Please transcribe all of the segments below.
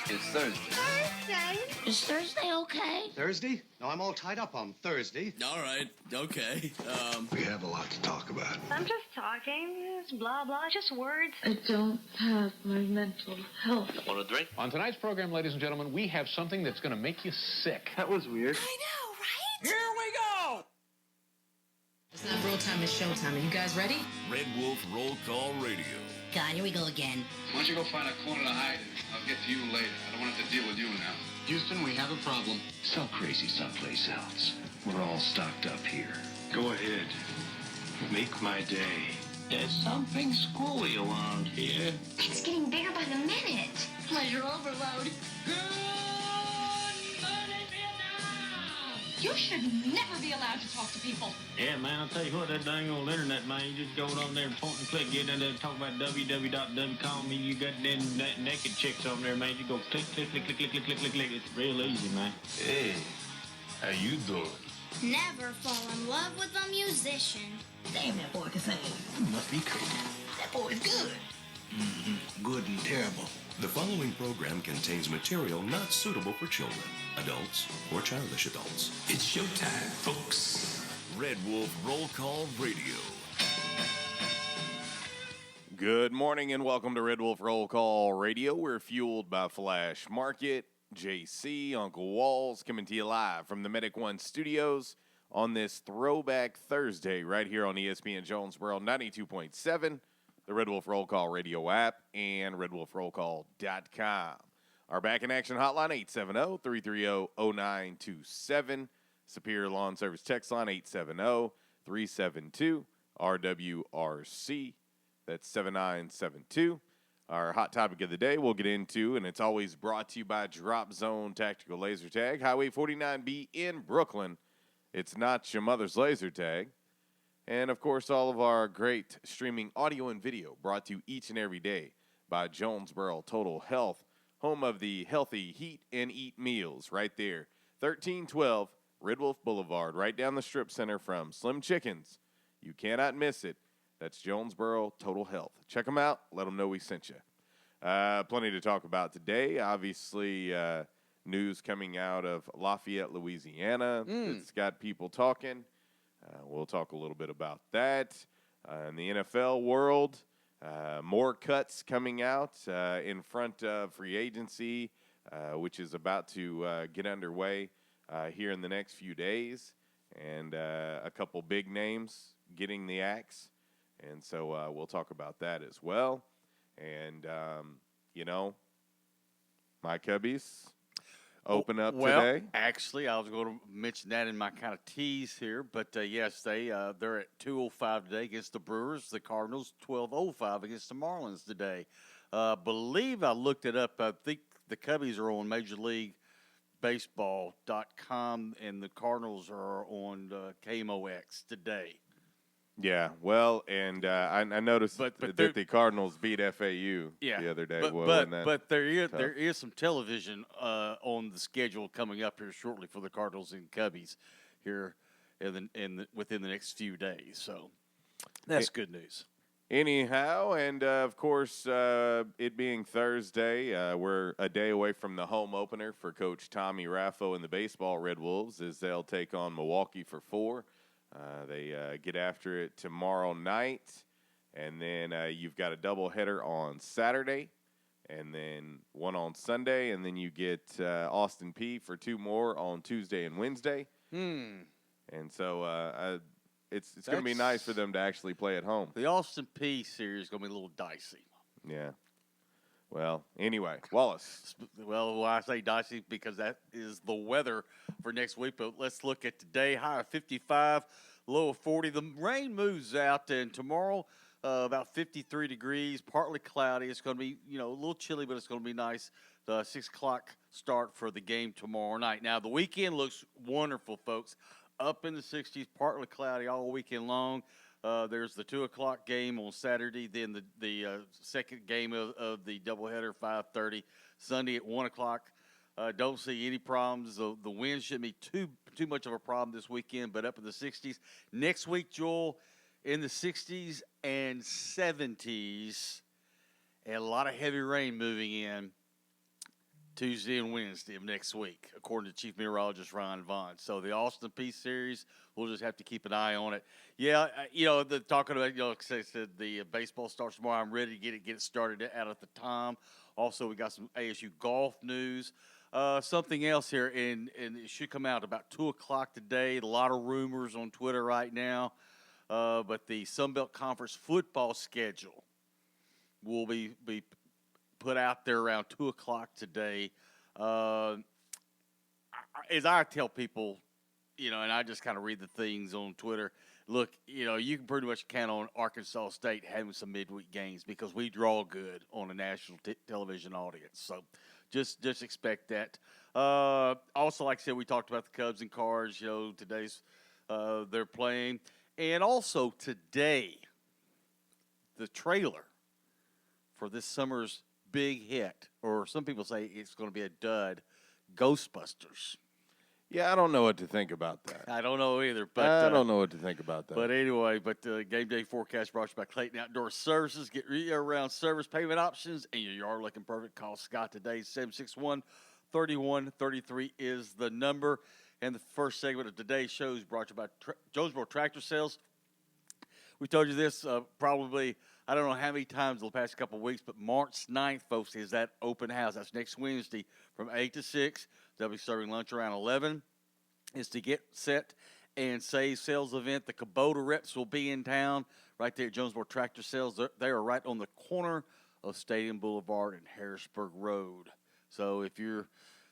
It's Thursday. Thursday? Is Thursday okay? Thursday? No, I'm all tied up on Thursday. All right. Okay. We have a lot to talk about. I'm just talking. It's blah, blah, just words. I don't have my mental health. Want a drink? On tonight's program, ladies and gentlemen, we have something that's going to make you sick. That was weird. I know, right? Here we go. It's not roll time, it's showtime. Are you guys ready? Red Wolf Roll Call Radio. God, here we go again. Why don't you go find a corner to hide in? I'll get to you later. I don't want to have to deal with you now. Houston, we have a problem. Sell crazy someplace else. We're all stocked up here. Go ahead. Make my day. There's something screwy around here. It's getting bigger by the minute. Pleasure overload. You should never be allowed to talk to people. Yeah, man, I'll tell you what, that dang old internet, man, you just go on there and point and click, get in there and talk about www.com, you got them naked chicks on there, man. You go click, click, click, click, click, click, click, click, click. It's real easy, man. Hey, how you doing? Never fall in love with a musician. Damn, that boy can sing. You must be crazy. That boy's good. Good and terrible. The following program contains material not suitable for children, adults, or childish adults. It's showtime, folks. Red Wolf Roll Call Radio. Good morning and welcome to Red Wolf Roll Call Radio. We're fueled by Flash Market, JC, Uncle Walls, coming to you live from the Medic One studios on this Throwback Thursday right here on ESPN Jonesboro 92.7, the Red Wolf Roll Call Radio app, and redwolfrollcall.com. Our back in action hotline, 870-330-0927. Superior Lawn Service text line, 870-372-RWRC. That's 7972. Our hot topic of the day we'll get into, and it's always brought to you by Drop Zone Tactical Laser Tag, Highway 49B in Brooklyn. It's not your mother's laser tag. And, of course, all of our great streaming audio and video brought to you each and every day by Jonesboro Total Health, home of the healthy heat and eat meals right there. 1312 Red Wolf Boulevard, right down the strip center from Slim Chickens. You cannot miss it. That's Jonesboro Total Health. Check them out. Let them know we sent you. Plenty to talk about today. Obviously, news coming out of Lafayette, Louisiana. It's got people talking. We'll talk a little bit about that. In the NFL world, more cuts coming out in front of free agency, which is about to get underway here in the next few days. And a couple big names getting the axe. And so we'll talk about that as well. And, my Cubbies open up today. Actually, I was going to mention that in my kind of tease here. But, yes, they're at 2:05 today against the Brewers. The Cardinals, 12:05 against the Marlins today. Believe I looked it up. I think the Cubbies are on Major League Baseball.com, and the Cardinals are on KMOX today. Yeah, well, and I noticed that the Cardinals beat FAU the other day. But there is some television on the schedule coming up here shortly for the Cardinals and Cubbies here within the next few days. So that's good news. Anyhow, and of course, it being Thursday, we're a day away from the home opener for Coach Tommy Raffo and the baseball Red Wolves as they'll take on Milwaukee for 4. They get after it tomorrow night, and then you've got a doubleheader on Saturday, and then one on Sunday, and then you get Austin Peay for 2 more on Tuesday and Wednesday. And so it's going to be nice for them to actually play at home. The Austin Peay series is going to be a little dicey. Yeah. Well, anyway, Wallace. Well, I say dicey because that is the weather for next week. But let's look at today. High of 55, low of 40. The rain moves out, and tomorrow about 53 degrees, partly cloudy. It's going to be, a little chilly, but it's going to be nice. The 6 o'clock start for the game tomorrow night. Now, the weekend looks wonderful, folks. Up in the 60s, partly cloudy all weekend long. There's the 2 o'clock game on Saturday, then the second game of the doubleheader, 5:30. Sunday at 1 o'clock. Don't see any problems. The wind shouldn't be too much of a problem this weekend, but up in the 60s. Next week, Joel, in the 60s and 70s, and a lot of heavy rain moving in. Tuesday and Wednesday of next week, according to Chief Meteorologist Ryan Vaughn. So the Austin Peay series, we'll just have to keep an eye on it. Yeah, talking about, like I said, the baseball starts tomorrow. I'm ready to get it started out at the time. Also, we got some ASU golf news. Something else here, and it should come out about 2 o'clock today. A lot of rumors on Twitter right now, but the Sun Belt Conference football schedule will be put out there around 2 o'clock today. As I tell people, and I just kind of read the things on Twitter, look, you can pretty much count on Arkansas State having some midweek games because we draw good on a national television audience. So just expect that. Also, like I said, we talked about the Cubs and Cards. Today's they're playing. And also today, the trailer for this summer's big hit, or some people say it's going to be a dud, Ghostbusters. Yeah, I don't know what to think about that. I don't know either. But I don't know what to think about that. But anyway, game day forecast brought to you by Clayton Outdoor Services. Get your year-round service payment options, and your yard looking perfect. Call Scott today. 761-3133 is the number. And the first segment of today's show is brought to you by Jonesboro Tractor Sales. We told you this probably, I don't know how many times in the past couple of weeks, but March 9th, folks, is that open house. That's next Wednesday from 8 to 6. They'll be serving lunch around 11. It's to get set and save sales event. The Kubota reps will be in town right there at Jonesboro Tractor Sales. They are right on the corner of Stadium Boulevard and Harrisburg Road. So if you're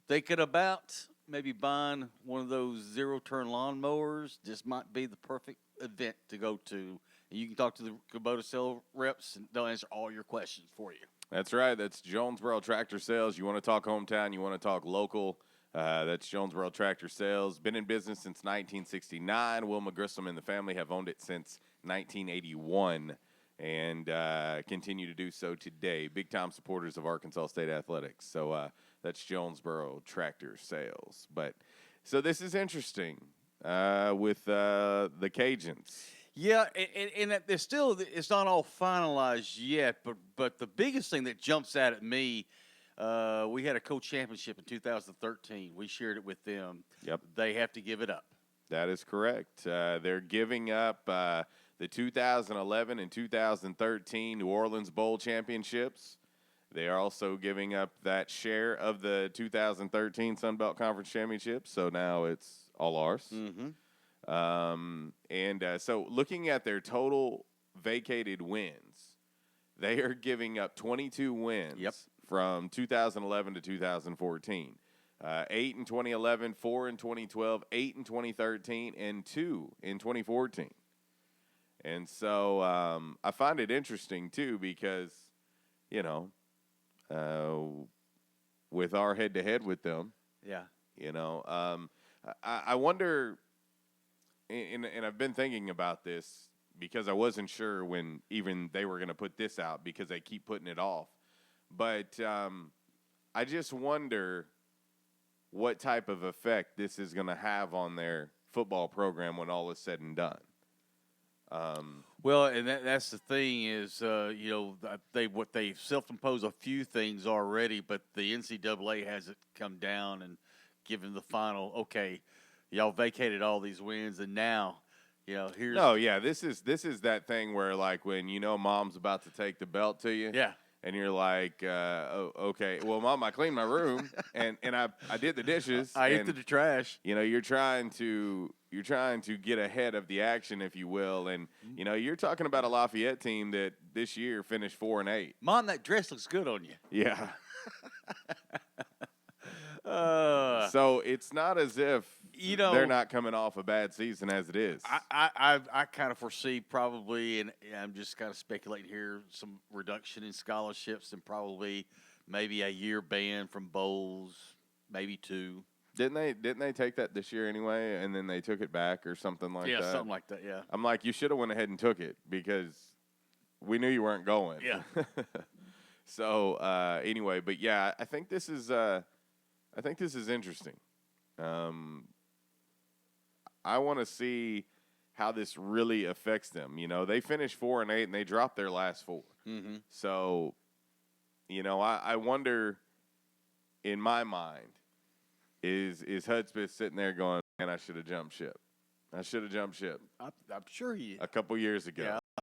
thinking about maybe buying one of those zero-turn lawnmowers, this might be the perfect event to go to. And you can talk to the Kubota sales reps, and they'll answer all your questions for you. That's right. That's Jonesboro Tractor Sales. You want to talk hometown, you want to talk local, that's Jonesboro Tractor Sales. Been in business since 1969. Wilma Grissom and the family have owned it since 1981 and continue to do so today. Big-time supporters of Arkansas State Athletics. So that's Jonesboro Tractor Sales. So this is interesting with the Cajuns. Yeah, and it's not all finalized yet, but the biggest thing that jumps out at me, we had a co-championship in 2013. We shared it with them. Yep. They have to give it up. That is correct. They're giving up the 2011 and 2013 New Orleans Bowl championships. They are also giving up that share of the 2013 Sun Belt Conference championship, so now it's all ours. Mm-hmm. So looking at their total vacated wins, they are giving up 22 wins from 2011 to 2014. 8 in 2011, 4 in 2012, 8 in 2013, and 2 in 2014. And so I find it interesting, too, because, with our head-to-head with them, I wonder, and I've been thinking about this because I wasn't sure when even they were going to put this out because they keep putting it off. But I just wonder what type of effect this is going to have on their football program when all is said and done. Well, and that's the thing is, they've self-imposed a few things already, but the NCAA hasn't come down and given the final, okay, y'all vacated all these wins, and now, here's. No, yeah, this is that thing where like when mom's about to take the belt to you. Yeah. And you're like, okay, well, Mom, I cleaned my room and I did the dishes. I emptied the trash. You're trying to get ahead of the action, if you will, and you're talking about a Lafayette team that this year finished 4-8. Mom, that dress looks good on you. Yeah. So it's not as if they're not coming off a bad season as it is. I kind of foresee probably, and I'm just kind of speculating here, some reduction in scholarships and probably maybe a year ban from bowls, maybe 2. Didn't they take that this year anyway, and then they took it back or something like that? Yeah, something like that. Yeah. I'm like, you should have went ahead and took it because we knew you weren't going. Yeah. So anyway, but yeah, I think this is interesting. I want to see how this really affects them. They finished 4-8 and they dropped their last 4. Mm-hmm. So, I wonder in my mind, is Hudspeth sitting there going, "Man, I should have jumped ship. I should have jumped ship I'm sure he is. a couple years ago." Yeah.